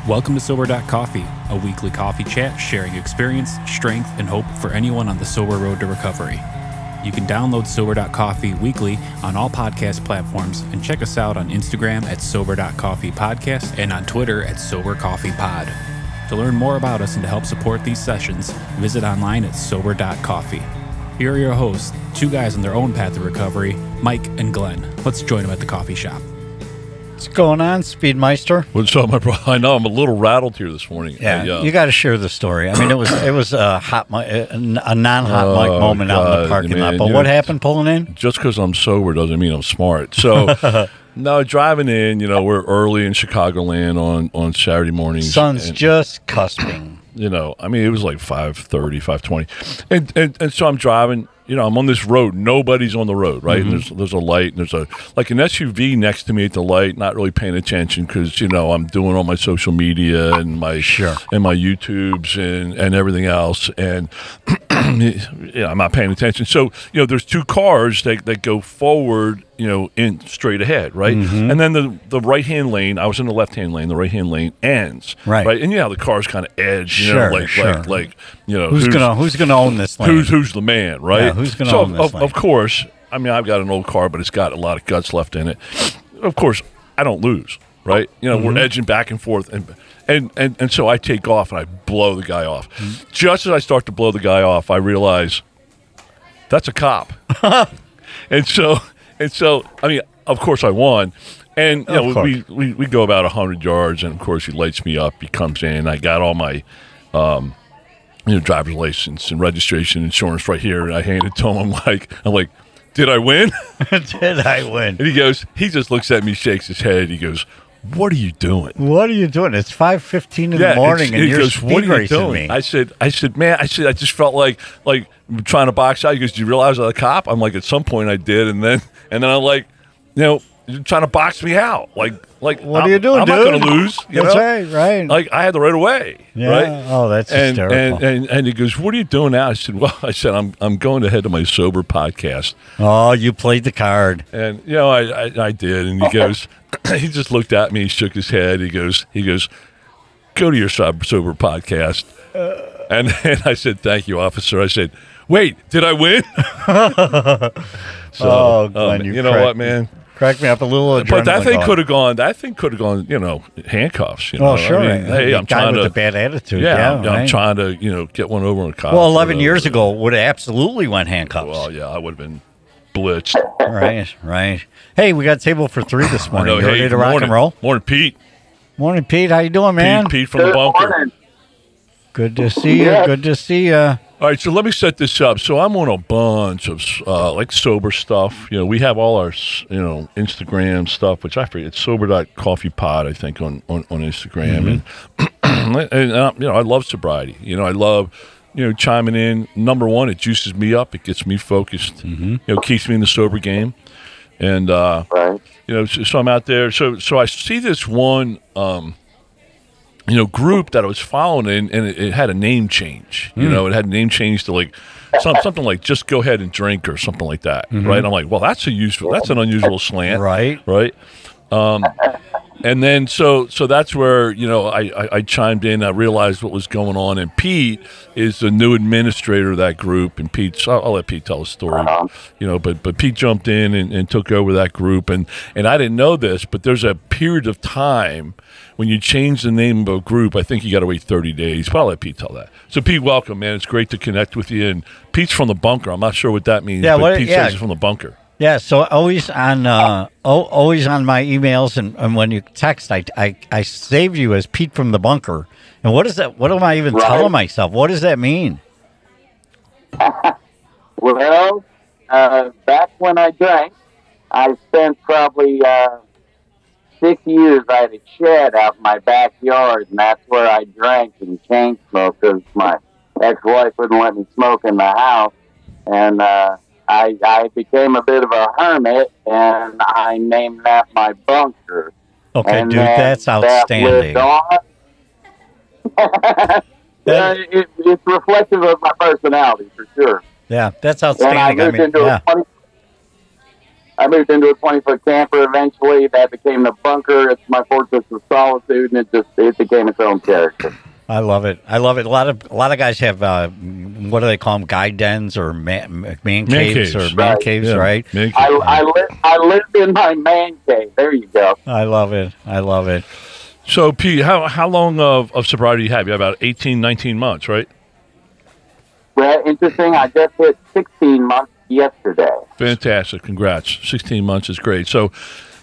Welcome to Sober.Coffee, a weekly coffee chat sharing experience, strength, and hope for anyone on the sober road to recovery. You can download Sober.Coffee weekly on all podcast platforms and check us out on Instagram at Sober.Coffee Podcast and on Twitter at Sober.Coffee Pod. To learn more about us and to help support these sessions, visit online at Sober.Coffee. Here are your hosts, two guys on their own path to recovery, Mike and Glenn. Let's join them at the coffee shop. What's going on, Speedmeister? What's up, my bro? I know I'm a little rattled here this morning. Yeah, you got to share the story. I mean, it was a non-hot mic moment out in the parking lot. But what happened pulling in? Just because I'm sober doesn't mean I'm smart. So, no, driving in, we're early in Chicagoland on Saturday mornings. Sun's just cusping. I mean, it was like 5:30, 5:20. And so I'm driving. I'm on this road. Nobody's on the road, right? Mm-hmm. And there's a light, and there's an SUV next to me at the light. Not really paying attention because I'm doing all my social media and my YouTubes and everything else, and I'm not paying attention. So there's two cars that go forward, in straight ahead, right? Mm-hmm. And then the right hand lane. I was in the left hand lane. The right hand lane ends, right? And the cars kind of edge, like who's gonna own this lane? Who's the man, right? Yeah, who's gonna own this lane? Of course, I mean, I've got an old car, but it's got a lot of guts left in it. Of course, I don't lose, right? We're edging back and forth, and so I take off and I blow the guy off. Mm-hmm. Just as I start to blow the guy off, I realize that's a cop, and so I mean, of course, I won. And we go about 100 yards, and of course he lights me up. He comes in. I got all my driver's license and registration, insurance right here, and I hand it to him. I'm like, did I win? Did I win? And he just looks at me, shakes his head. He goes, "What are you doing? What are you doing? It's 5:15 in the morning, and you're speed racing me." I said, man, I just felt like trying to box out. He goes, "Do you realize I'm a cop?" I'm like, at some point I did, and then I'm like, you're trying to box me out. Like what are you doing, I'm dude? not going to lose. That's right. Like, I had the right of way, yeah. right? Oh, that's hysterical. And he goes, "What are you doing now?" I said, I'm going to head to my Sober podcast. Oh, you played the card. And I did. And he goes, he just looked at me, shook his head. He goes, "Go to your Sober podcast." And I said, "Thank you, officer." I said, "Wait, did I win?" Glenn, you know what, man? Crack me up a little. But that thing could have gone. Handcuffs. Oh, sure. I mean, hey, I'm trying with to a bad attitude. I'm trying to get one over on a cop. Well, 11 years ago would have absolutely went handcuffs. Well, yeah, I would have been blitzed. Right. Hey, we got table for three this morning. You ready to rock and roll? Morning, Pete. Morning, Pete. How you doing, man? Pete from the bunker. Good to see you. Good to see you. All right, so let me set this up. So I'm on a bunch of sober stuff. We have all our Instagram stuff, which I forget. It's Sober.Coffee Pod, I think, on Instagram, and I love sobriety. I love chiming in. Number one, it juices me up. It gets me focused. Mm-hmm. Keeps me in the sober game, and so I'm out there. So I see this one. Group that I was following, and it had a name change. It had a name change to like something like "just go ahead and drink" or something like that, right? I'm like, well, that's an unusual slant, right. And then so that's where I chimed in. I realized what was going on, and Pete is the new administrator of that group. And I'll let Pete tell a story, But Pete jumped in and took over that group, and I didn't know this, but there's a period of time when you change the name of a group. I think you got to wait 30 days. But I'll let Pete tell that. So Pete, welcome, man. It's great to connect with you. And Pete's from the bunker. I'm not sure what that means. Yeah, but Pete says he's from the bunker. Yeah, so always on my emails and when you text, I save you as Pete from the bunker. And what is that? What am I even telling myself? What does that mean? Well, back when I drank, I spent probably 6 years. I had a shed out in my backyard, and that's where I drank and chain smoked because my ex-wife wouldn't let me smoke in the house. And I became a bit of a hermit, and I named that my bunker. Okay, and dude, that's outstanding. It's reflective of my personality, for sure. Yeah, that's outstanding. And I moved into I moved into a 20-foot camper eventually. That became the bunker. It's my fortress of solitude, and it became its own character. I love it. I love it. A lot of guys have what do they call them? Guide dens or man caves or man caves, yeah. right? I lived in my man cave. There you go. I love it. I love it. So, Pete, how long of sobriety do you have? You have about 18, 19 months, right? Well, interesting. I just hit 16 months yesterday. Fantastic. Congrats. 16 months is great. So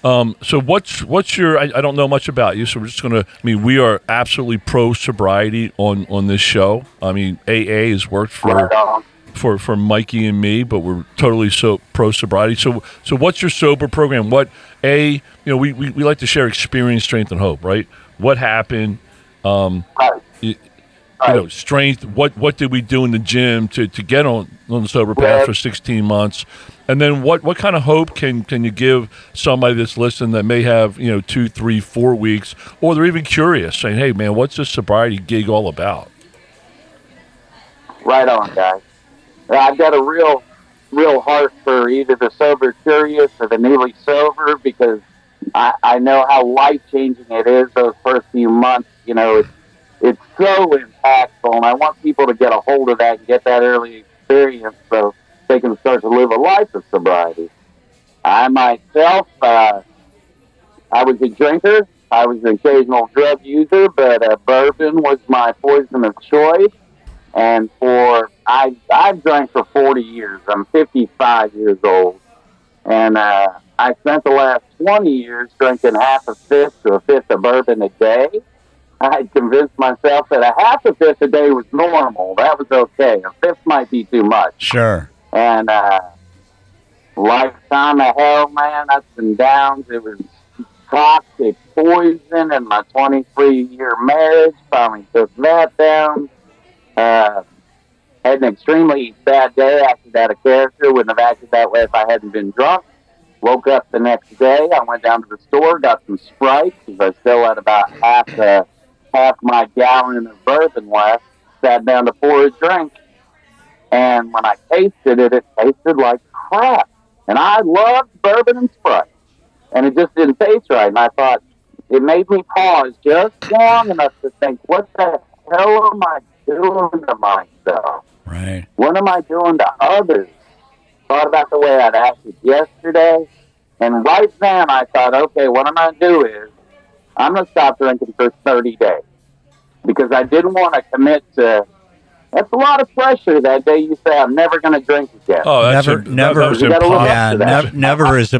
what's your, I don't know much about you, so we're just going to, we are absolutely pro sobriety on this show. AA has worked for Mikey and me, but we're totally pro sobriety. So what's your sober program? We like to share experience, strength, and hope, right? What happened? Strength. What did we do in the gym to get on the sober path for 16 months? And then what kind of hope can you give somebody that's listening that may have 2, 3, 4 weeks, or they're even curious, saying, "Hey, man, what's this sobriety gig all about?" Right on, guys. I've got a real heart for either the sober curious or the newly sober, because I know how life-changing it is those first few months. It's so impactful, and I want people to get a hold of that and get that early experience so they can start to live a life of sobriety. I myself, I was a drinker. I was an occasional drug user, but bourbon was my poison of choice. And I've drank for 40 years. I'm 55 years old. And I spent the last 20 years drinking half a fifth to a fifth of bourbon a day. I had convinced myself that a half a fifth a day was normal. That was okay. A fifth might be too much. Sure. And lifetime of hell, man, ups and downs. It was toxic poison in my 23-year marriage. Finally took that down. Had an extremely bad day. Acted out of character. Wouldn't have acted that way if I hadn't been drunk. Woke up the next day. I went down to the store, got some Sprite, because I still had about half my gallon of bourbon left. Sat down to pour a drink. And when I tasted it, it tasted like crap. And I loved bourbon and Sprite. And it just didn't taste right. And I thought, it made me pause just long enough to think, what the hell am I doing to myself? Right. What am I doing to others? Thought about the way I'd acted yesterday. And right then I thought, okay, what I'm going to do is I'm going to stop drinking for 30 days. Because I didn't want to commit to... That's a lot of pressure that day you say, I'm never going to drink again. Oh, never is a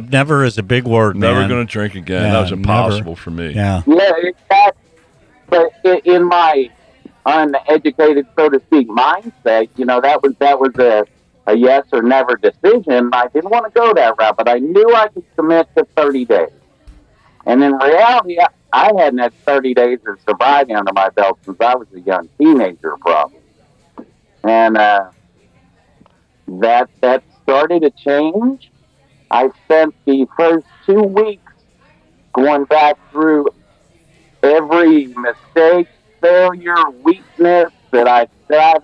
big word, man. Never going to drink again. Yeah, that was impossible for me. Yeah. Yeah, exactly. But in my uneducated, so to speak, mindset, that was a yes or never decision. I didn't want to go that route, but I knew I could commit to 30 days. And in reality, I hadn't had 30 days of sobriety under my belt since I was a young teenager, probably. And that started to change. I spent the first 2 weeks going back through every mistake, failure, weakness that I've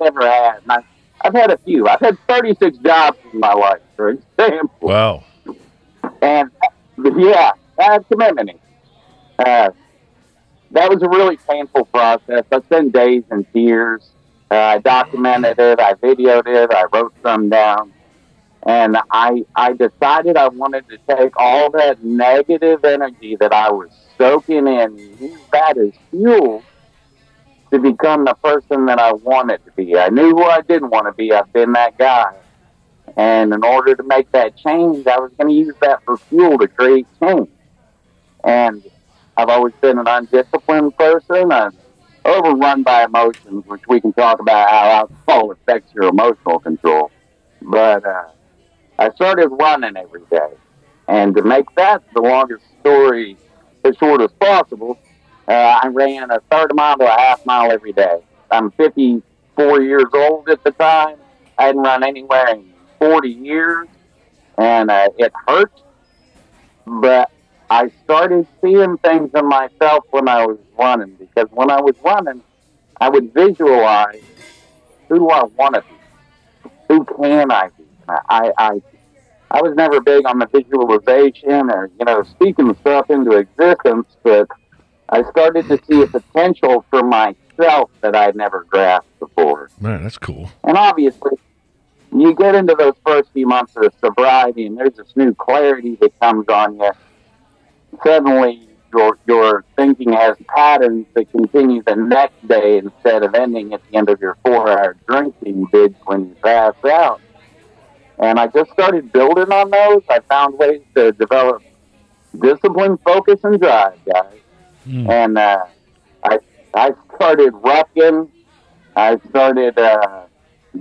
ever had. And I've had a few. I've had 36 jobs in my life, for example. Wow. And, yeah, that's commitment. That was a really painful process. I spent days in tears. I documented it. I videoed it. I wrote some down. And I decided I wanted to take all that negative energy that I was soaking in and use that as fuel to become the person that I wanted to be. I knew who I didn't want to be. I've been that guy. And in order to make that change, I was going to use that for fuel to create change. And I've always been an undisciplined person. I'm overrun by emotions, which we can talk about how alcohol affects your emotional control. But I started running every day. And to make that the longest story as short as possible, I ran a third mile to a half mile every day. I'm 54 years old at the time. I hadn't run anywhere in 40 years, and it hurt. But I started seeing things in myself when I was running, because when I was running, I would visualize, who do I want to be? Who can I be? I I was never big on the visualization or, speaking stuff into existence, but I started to see a potential for myself that I'd never grasped before. Man, that's cool. And obviously, you get into those first few months of sobriety, and there's this new clarity that comes on you. Suddenly, your thinking has patterns that continue the next day instead of ending at the end of your 4-hour drinking binge when you pass out. And I just started building on those. I found ways to develop discipline, focus, and drive, guys. And I started rucking. I started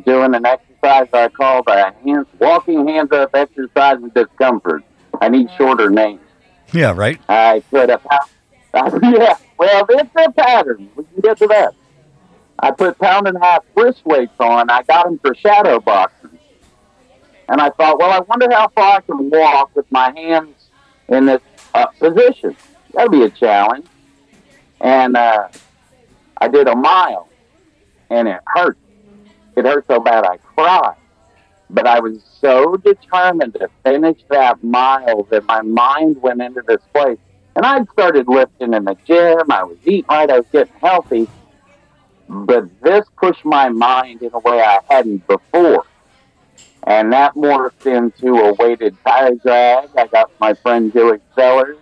doing an exercise I call the walking hands up exercise with discomfort. I need shorter names. Yeah, right. I put yeah, well, it's a pattern. We can get to that. I put 1.5 pound wrist weights on. I got them for shadow boxing. And I thought, well, I wonder how far I can walk with my hands in this position. That'll be a challenge. And I did a mile, and it hurt. It hurt so bad I cried. But I was so determined to finish that mile that my mind went into this place. And I'd started lifting in the gym. I was eating right. I was getting healthy. But this pushed my mind in a way I hadn't before. And that morphed into a weighted tire drag. I got my friend Joey Sellers.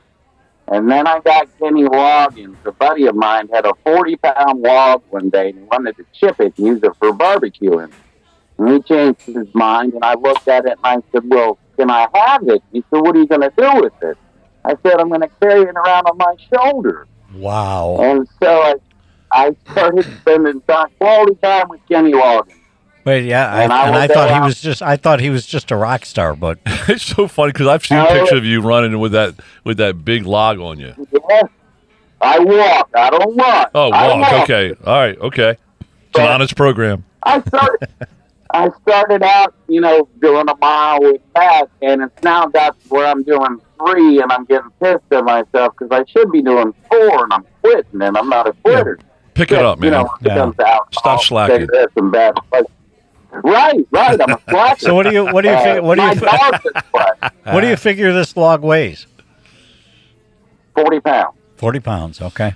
And then I got Kenny Loggins. A buddy of mine had a 40-pound log one day and he wanted to chip it and use it for barbecuing. And he changed his mind, and I looked at it and I said, well, can I have it? He said, what are you going to do with it? I said, I'm going to carry it around on my shoulder. Wow. And so I started spending quality time with Kenny Loggins. Wait, yeah, I thought he was just a rock star, but It's so funny because I've seen pictures of you running with that big log on you. Yeah, I walk. I don't run. Oh, walk. Okay. All right. Okay. It's an honest program. I started out, doing a mile with Pat, and it's now got to where I'm doing 3, and I'm getting pissed at myself because I should be doing 4, and I'm quitting, and I'm not a quitter. Yeah. Pick it up, man. Stop slacking. Right. I'm a slacker. So what do you figure this log weighs? 40 pounds. 40 pounds. Okay.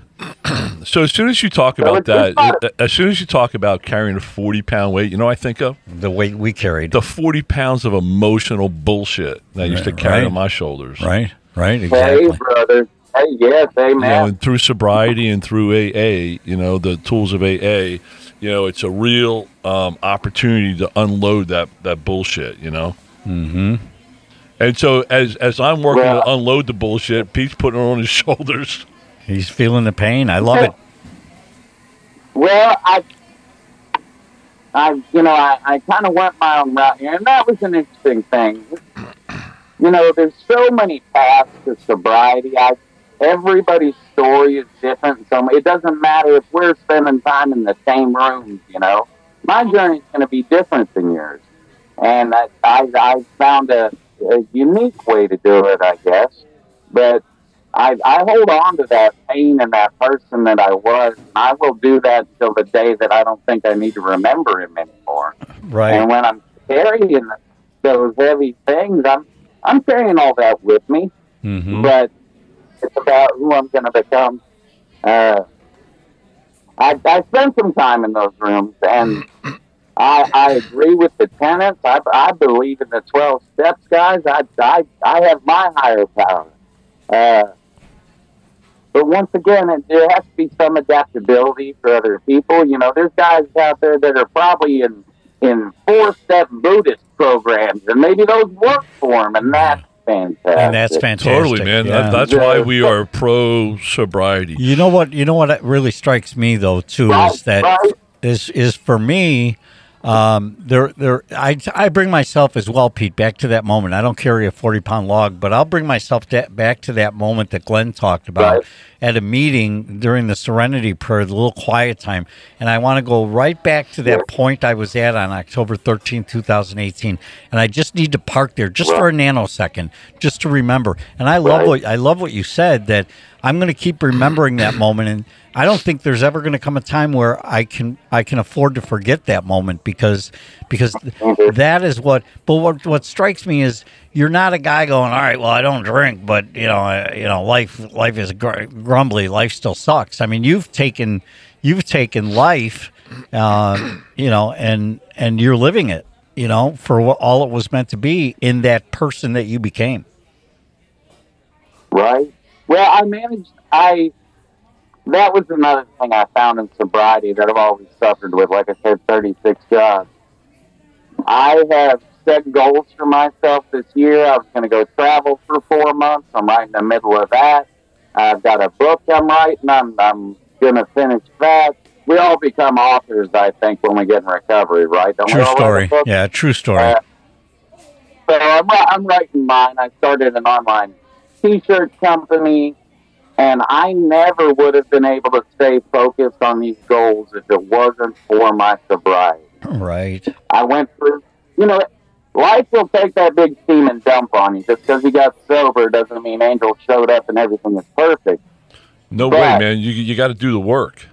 So as soon as you talk about that, as soon as you talk about carrying a 40-pound weight, I think of the weight we carried. The 40 pounds of emotional bullshit that I used to carry on my shoulders. Right. Exactly. Hey, brother. Hey, yes, amen. And through sobriety and through AA, the tools of AA, it's a real opportunity to unload that bullshit, Mm-hmm. And so as I'm working to unload the bullshit, Pete's putting it on his shoulders. He's feeling the pain. I love it. Well, I kind of went my own route here, and that was an interesting thing. There's so many paths to sobriety. Everybody's story is different. So it doesn't matter if we're spending time in the same rooms, My journey is going to be different than yours. And I found a unique way to do it, I guess. But I hold on to that pain and that person that I was. And I will do that till the day that I don't think I need to remember him anymore. Right. And when I'm carrying those heavy things, I'm carrying all that with me. Mm-hmm. But it's about who I'm going to become. I spent some time in those rooms, and I agree with the tenets. I believe in the 12 steps, guys. I have my higher power. But once again, there has to be some adaptability for other people. There's guys out there that are probably in 4-step Buddhist programs, and maybe those work for them, and that's fantastic. And that's fantastic. Totally, man. Yeah. That's why we are pro sobriety. You know what really strikes me though too is that is for me. I bring myself as well, Pete, back to that moment. I don't carry a 40-pound log, but I'll bring myself back to that moment that Glenn talked about at a meeting during the Serenity Prayer, the little quiet time. And I want to go right back to that point I was at on October 13, 2018. And I just need to park there just for a nanosecond, just to remember. And I love what you said, that I'm going to keep remembering that moment. And I don't think there's ever going to come a time where I can afford to forget that moment because that is what. But what strikes me is, you're not a guy going, all right, well, I don't drink, but life is grumbly. Life still sucks. I mean, you've taken life, and you're living it, for all it was meant to be in that person that you became. Right. Well, that was another thing I found in sobriety that I've always suffered with. Like I said, 36 jobs. I have set goals for myself this year. I was going to go travel for 4 months. I'm right in the middle of that. I've got a book I'm writing. I'm going to finish that. We all become authors, I think, when we get in recovery, right? Don't true story. Yeah, true story. So I'm writing mine. I started an online T-shirt company, and I never would have been able to stay focused on these goals if it wasn't for my sobriety. Right. I went through, life will take that big steam and dump on you. Just because you got sober doesn't mean angels showed up and everything is perfect. No way, man. You got to do the work.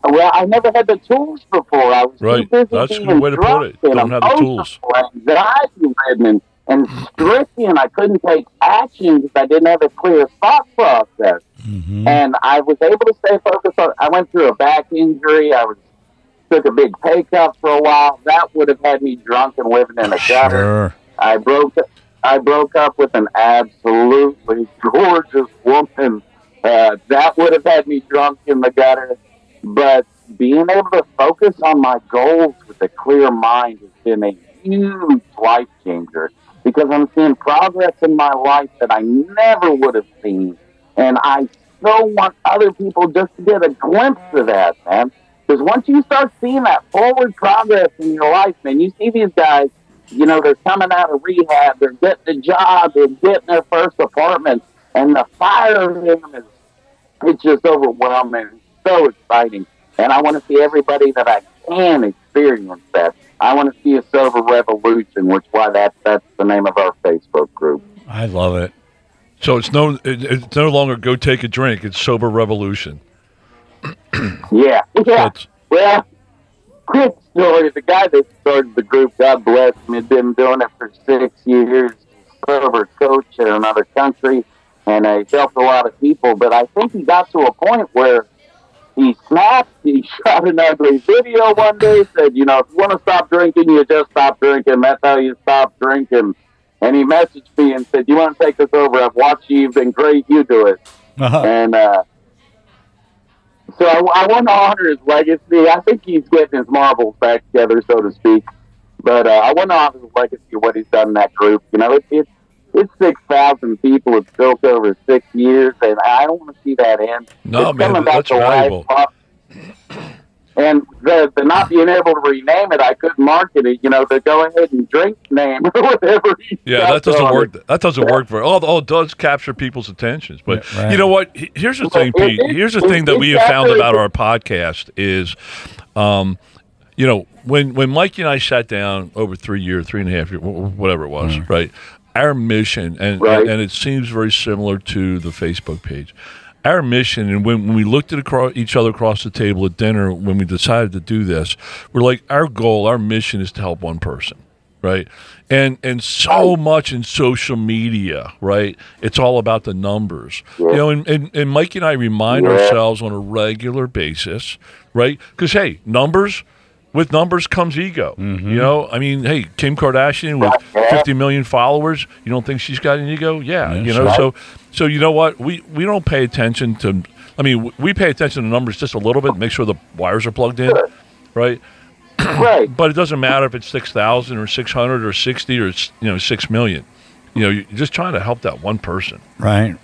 Well, I never had the tools before. I was too busy That's a being good way to put it. drunk Don't have the tools. Anxiety-ridden and stricken. I couldn't take action because I didn't have a clear thought process. Mm-hmm. And I was able to stay focused on. I went through a back injury. Took a big pay cut for a while. That would have had me drunk and living in a gutter. Sure. I broke up with an absolutely gorgeous woman. That would have had me drunk in the gutter. But being able to focus on my goals with a clear mind has been a huge life changer, because I'm seeing progress in my life that I never would have seen. And I so want other people just to get a glimpse of that, man. Because once you start seeing that forward progress in your life, man, you see these guys, they're coming out of rehab, they're getting a job, they're getting their first apartment, and the fire in them it's just overwhelming. It's so exciting. And I want to see everybody that I can experience that. I want to see a sober revolution, that's the name of our Facebook group. I love it. So it's no longer go take a drink. It's Sober Revolution. Yeah. Well, quick story. The guy that started the group, God bless him, had been doing it for 6 years. Sober coach in another country, and he helped a lot of people. But I think he got to a point where he snapped. He shot an ugly video one day, said, if you want to stop drinking, you just stop drinking. That's how you stop drinking. And he messaged me and said, you want to take this over? I've watched you. You've been great. You do it. Uh-huh. And so I want to honor his legacy. I think he's getting his marbles back together, so to speak. But I want to honor his legacy of what he's done in that group. It's 6,000 people. It's built over 6 years, and I don't want to see that end. No, man, that's valuable. And the not being able to rename it, I couldn't market it. The go ahead and drink name or whatever. Yeah, that doesn't work. That doesn't work for it does capture people's attentions. But right. You know what? Here's the thing, Pete. Here's the thing that we have found about our podcast is, when Mikey and I sat down over 3 years, 3.5 years, whatever it was, right? Our mission, and it seems very similar to the Facebook page. Our mission, and when we looked at each other across the table at dinner, when we decided to do this, we're like, our goal, our mission is to help one person, right? And so much in social media, right? It's all about the numbers. And Mike and I remind ourselves on a regular basis, right? Because, hey, with numbers comes ego. Mm-hmm. Hey, Kim Kardashian with 50 million followers, you don't think she's got an ego? Yeah, So you know what? We don't pay attention to. We pay attention to numbers just a little bit, make sure the wires are plugged in, right? Right. But it doesn't matter if it's 6,000 or 600 or 60 or 6 million. You're just trying to help that one person. Right.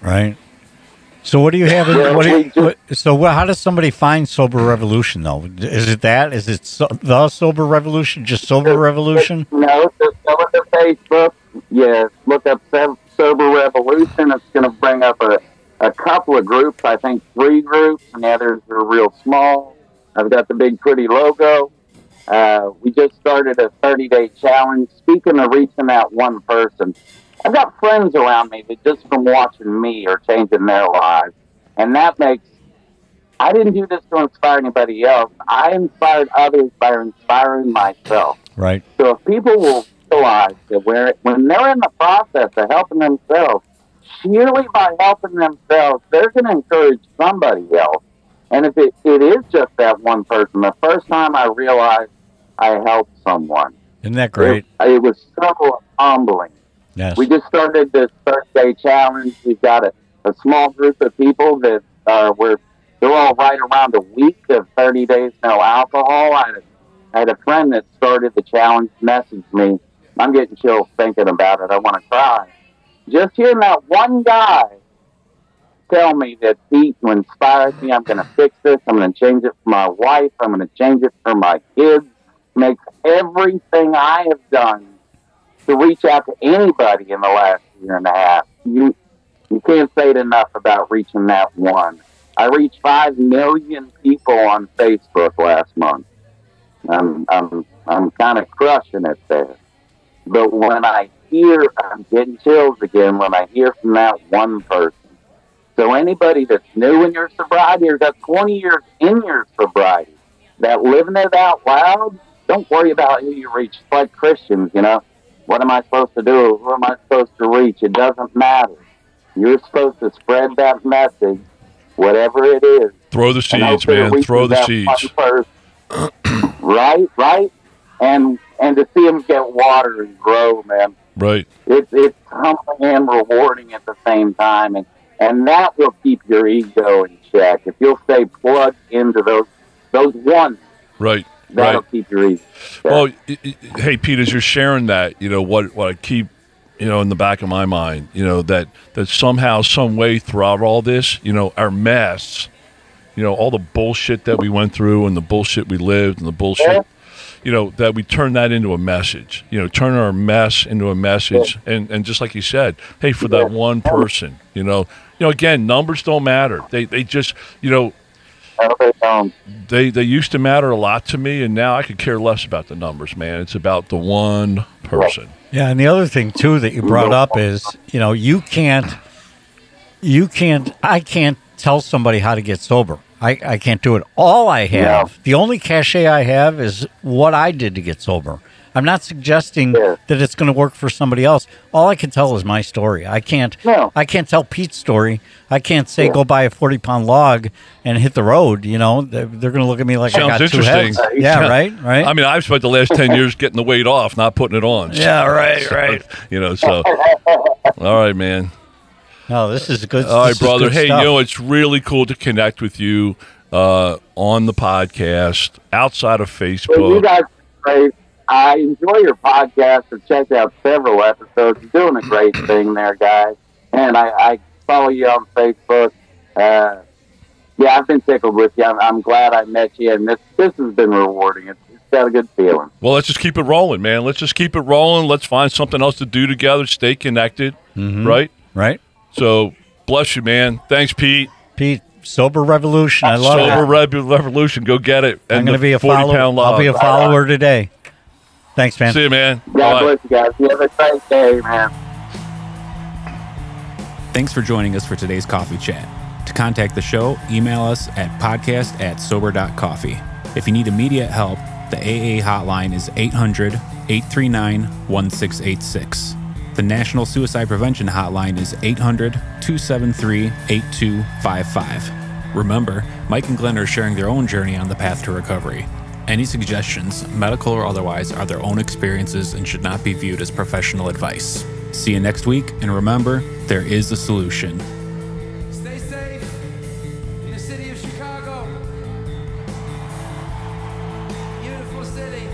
So what do you have? How does somebody find Sober Revolution though? Is it that? Is it the Sober Revolution? Just Sober Revolution? No, just go to Facebook. Yeah, look up Sober Revolution. It's going to bring up a couple of groups. I think 3 groups, and the others are real small. I've got the big pretty logo. We just started a 30-day challenge. Speaking of reaching out one person, I've got friends around me that just from watching me are changing their lives. And that makes, I didn't do this to inspire anybody else. I inspired others by inspiring myself. Right. So if people will realize that when they're in the process of helping themselves, sheerly by helping themselves, they're going to encourage somebody else. And if it is just that one person, the first time I realized I helped someone. Isn't that great? It was so humbling. Yes. We just started this 30-day challenge. We've got a small group of people that they're all right around a week of 30 days no alcohol. I had a friend that started the challenge message me. I'm getting chills thinking about it. I want to cry. Just hearing that one guy tell me that Pete, you inspired me. I'm going to fix this. I'm going to change it for my wife. I'm going to change it for my kids. Makes everything I have done to reach out to anybody in the last year and a half. You can't say it enough about reaching that one. I reached 5 million people on Facebook last month. I'm kind of crushing it there. But when I hear, I'm getting chills again when I hear from that one person. So anybody that's new in your sobriety or got 20 years in your sobriety, that living it out loud, don't worry about who you reach. It's like Christians, you know. What am I supposed to do? Who am I supposed to reach? It doesn't matter. You're supposed to spread that message, whatever it is. Throw the seeds, man. Throw the seeds. Right. And to see them get water and grow, man. Right. It's humbling and rewarding at the same time. And that will keep your ego in check. If you'll stay plugged into those ones. Right. That'll keep your ego. Well, hey, Pete, as you're sharing that, you know, what I keep, you know, in the back of my mind, you know, that somehow, some way throughout all this, you know, our mess, you know, all the bullshit that we went through and the bullshit we lived and the bullshit, you know, that we turn that into a message, you know, turn our mess into a message. And just like you said, hey, for that one person, you know, again, numbers don't matter. They just, you know, they used to matter a lot to me, and now I could care less about the numbers, man. It's about the one person. Yeah, and the other thing too that you brought up is, you know, I can't tell somebody how to get sober. I can't do it. All I have, the only cachet I have is what I did to get sober. I'm not suggesting that it's going to work for somebody else. All I can tell is my story. I can't tell Pete's story. I can't say go buy a 40-pound log and hit the road. You know, they're going to look at me like I got two heads. Yeah, right. I mean, I've spent the last 10 years getting the weight off, not putting it on. Yeah, right. You know, so all right, man. No, this is good. All right, brother. Hey, stuff. You know, it's really cool to connect with you on the podcast outside of Facebook. Well, you guys are great. I enjoy your podcast. I've checked out several episodes. You're doing a great thing there, guys. And I follow you on Facebook. I've been tickled with you. I'm glad I met you, and this has been rewarding. It's got a good feeling. Well, let's just keep it rolling, man. Let's just keep it rolling. Let's find something else to do together. Stay connected, right? Right. So, bless you, man. Thanks, Pete. Pete, Sober Revolution. I love it. Sober Revolution. Go get it. And I'm going to be a follower. I'll be a follower today. Thanks, man. See you, man. God bless you guys. You have a great day, man. Thanks for joining us for today's coffee chat. To contact the show, email us at podcast@Sober.Coffee. If you need immediate help, the AA hotline is 800-839-1686. The National Suicide Prevention Hotline is 800-273-8255. Remember, Mike and Glenn are sharing their own journey on the path to recovery. Any suggestions, medical or otherwise, are their own experiences and should not be viewed as professional advice. See you next week, and remember, there is a solution. Stay safe in the city of Chicago. Beautiful city.